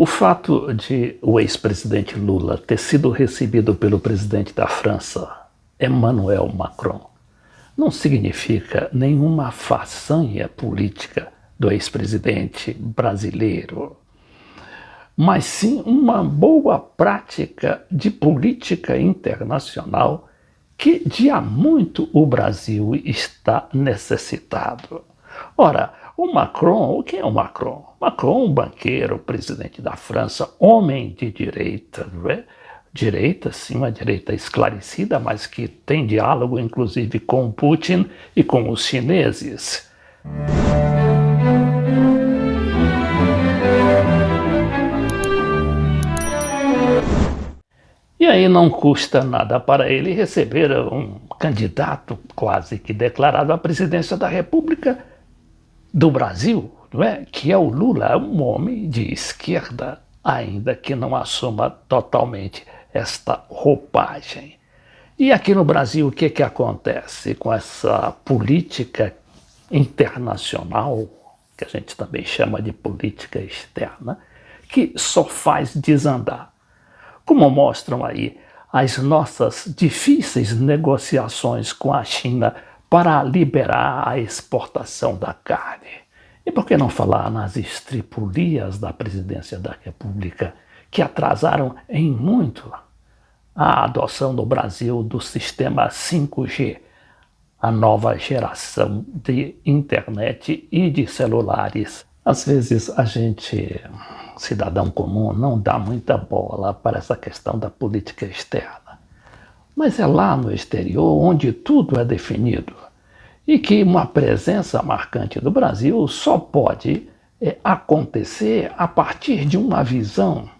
O fato de o ex-presidente Lula ter sido recebido pelo presidente da França, Emmanuel Macron, não significa nenhuma façanha política do ex-presidente brasileiro, mas sim uma boa prática de política internacional que de há muito o Brasil está necessitado. Ora, quem é o Macron? Macron, um banqueiro, presidente da França, homem de direita, não é? Direita, sim, uma direita esclarecida, mas que tem diálogo, inclusive, com o Putin e com os chineses. E aí não custa nada para ele receber um candidato quase que declarado à presidência da República do Brasil, não é? Que é o Lula, um homem de esquerda, ainda que não assuma totalmente esta roupagem. E aqui no Brasil, o que acontece com essa política internacional, que a gente também chama de política externa, que só faz desandar? Como mostram aí as nossas difíceis negociações com a China para liberar a exportação da carne. E por que não falar nas estripulias da presidência da República, que atrasaram em muito a adoção no Brasil do sistema 5G, a nova geração de internet e de celulares. Às vezes a gente, cidadão comum, não dá muita bola para essa questão da política externa. Mas é lá no exterior onde tudo é definido e que uma presença marcante do Brasil só pode acontecer a partir de uma visão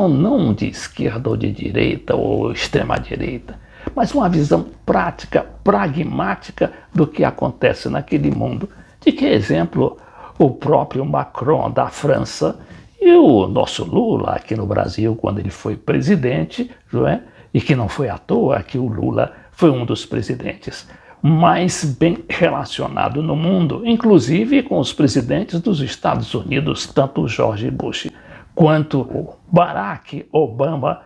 não de esquerda ou de direita ou extrema-direita, mas uma visão prática, pragmática do que acontece naquele mundo. De que exemplo o próprio Macron da França e o nosso Lula aqui no Brasil, quando ele foi presidente, não é? E que não foi à toa que o Lula foi um dos presidentes mais bem relacionado no mundo, inclusive com os presidentes dos Estados Unidos, tanto o George Bush quanto o Barack Obama.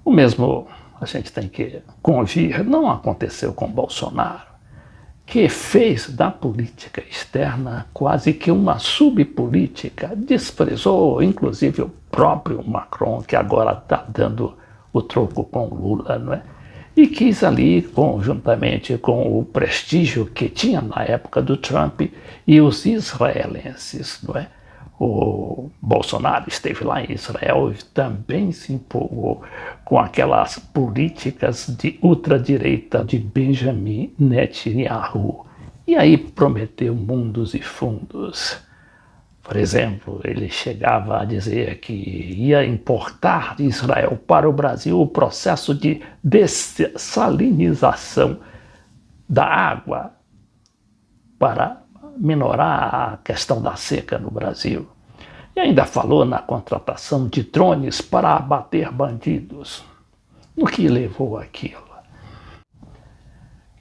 O mesmo, a gente tem que convir, não aconteceu com Bolsonaro, que fez da política externa quase que uma subpolítica, desprezou inclusive o próprio Macron, que agora está dando o troco com o Lula, não é? E quis ali, conjuntamente com o prestígio que tinha na época do Trump e os israelenses, não é? O Bolsonaro esteve lá em Israel e também se empolgou com aquelas políticas de ultradireita de Benjamin Netanyahu. E aí prometeu mundos e fundos. Por exemplo, ele chegava a dizer que ia importar de Israel para o Brasil o processo de dessalinização da água para minorar a questão da seca no Brasil. E ainda falou na contratação de drones para abater bandidos. No que levou aquilo?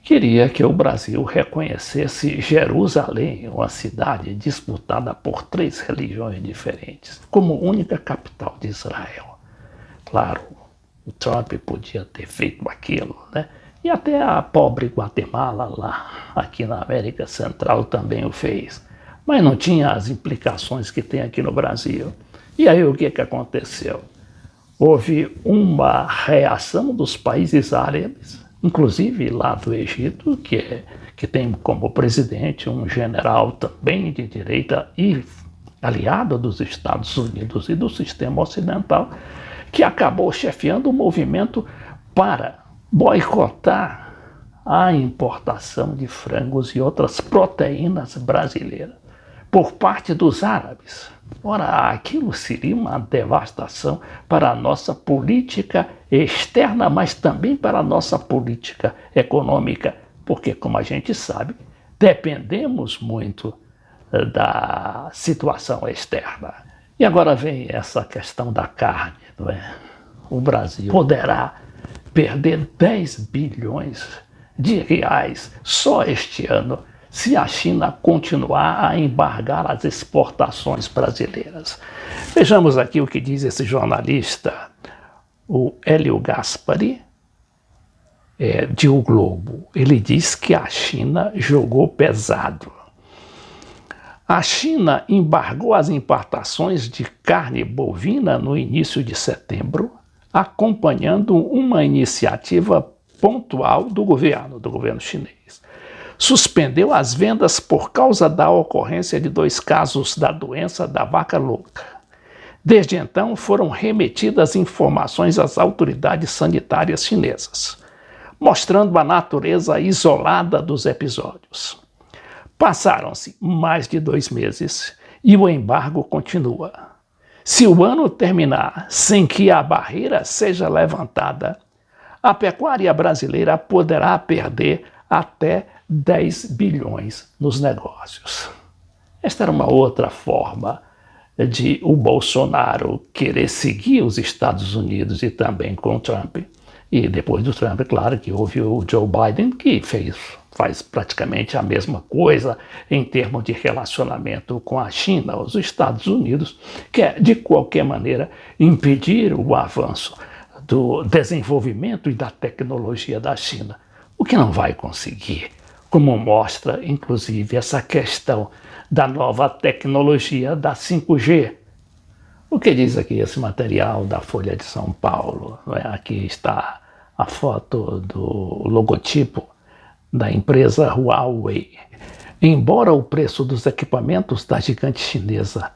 Queria que o Brasil reconhecesse Jerusalém, uma cidade disputada por 3 religiões diferentes, como única capital de Israel. Claro, o Trump podia ter feito aquilo, né? E até a pobre Guatemala, lá aqui na América Central, também o fez. Mas não tinha as implicações que tem aqui no Brasil. E aí o que aconteceu? Houve uma reação dos países árabes, inclusive lá do Egito, que tem como presidente um general também de direita e aliado dos Estados Unidos e do sistema ocidental, que acabou chefiando o movimento para boicotar a importação de frangos e outras proteínas brasileiras por parte dos árabes. Ora, aquilo seria uma devastação para a nossa política externa, mas também para a nossa política econômica, porque, como a gente sabe, dependemos muito da situação externa. E agora vem essa questão da carne, não é? O Brasil poderá perder 10 bilhões de reais só este ano se a China continuar a embargar as exportações brasileiras. Vejamos aqui o que diz esse jornalista, o Hélio Gaspari, de O Globo. Ele diz que a China jogou pesado. A China embargou as importações de carne bovina no início de setembro, acompanhando uma iniciativa pontual do governo chinês. Suspendeu as vendas por causa da ocorrência de 2 casos da doença da vaca louca. Desde então, foram remetidas informações às autoridades sanitárias chinesas, mostrando a natureza isolada dos episódios. Passaram-se mais de 2 meses e o embargo continua. Se o ano terminar sem que a barreira seja levantada, a pecuária brasileira poderá perder até 10 bilhões nos negócios. Esta era uma outra forma de o Bolsonaro querer seguir os Estados Unidos e também com o Trump. E depois do Trump, claro que houve o Joe Biden, que faz praticamente a mesma coisa em termos de relacionamento com a China. Os Estados Unidos quer, de qualquer maneira, impedir o avanço do desenvolvimento e da tecnologia da China, o que não vai conseguir, como mostra, inclusive, essa questão da nova tecnologia da 5G. O que diz aqui esse material da Folha de São Paulo? Aqui está a foto do logotipo da empresa Huawei. Embora o preço dos equipamentos da gigante chinesa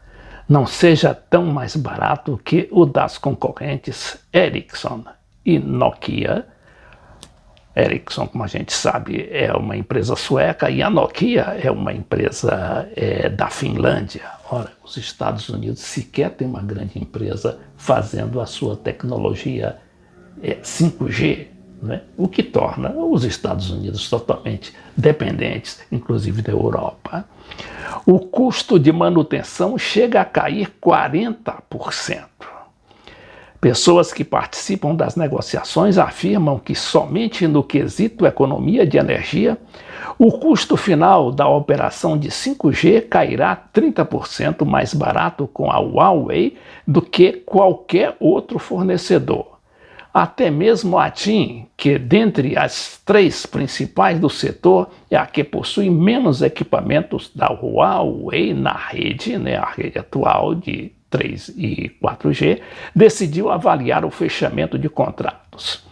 não seja tão mais barato que o das concorrentes Ericsson e Nokia, Ericsson, como a gente sabe, é uma empresa sueca e a Nokia é uma empresa da Finlândia. Ora, os Estados Unidos sequer tem uma grande empresa fazendo a sua tecnologia 5G, né? O que torna os Estados Unidos totalmente dependentes, inclusive da Europa. O custo de manutenção chega a cair 40%. Pessoas que participam das negociações afirmam que somente no quesito economia de energia, o custo final da operação de 5G cairá 30% mais barato com a Huawei do que qualquer outro fornecedor. Até mesmo a TIM, que dentre as 3 principais do setor é a que possui menos equipamentos da Huawei na rede, né, a rede atual de 3 e 4G, decidiu avaliar o fechamento de contratos.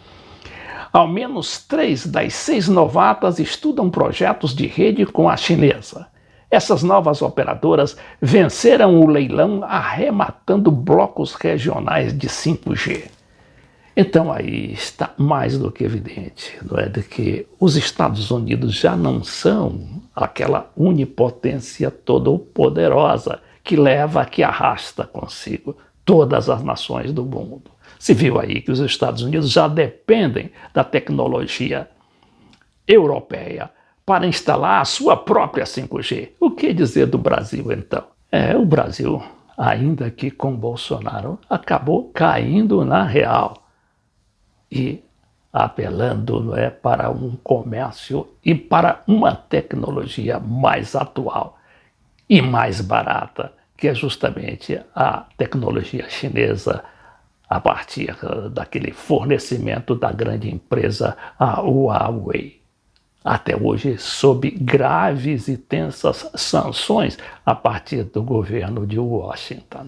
Ao menos 3 das 6 novatas estudam projetos de rede com a chinesa. Essas novas operadoras venceram o leilão arrematando blocos regionais de 5G. Então aí está mais do que evidente, não é, de que os Estados Unidos já não são aquela onipotência todo-poderosa que arrasta consigo todas as nações do mundo. Se viu aí que os Estados Unidos já dependem da tecnologia europeia para instalar a sua própria 5G. O que dizer do Brasil, então? O Brasil, ainda que com Bolsonaro, acabou caindo na real e apelando para um comércio e para uma tecnologia mais atual e mais barata, que é justamente a tecnologia chinesa a partir daquele fornecimento da grande empresa, a Huawei. Até hoje, sob graves e tensas sanções a partir do governo de Washington.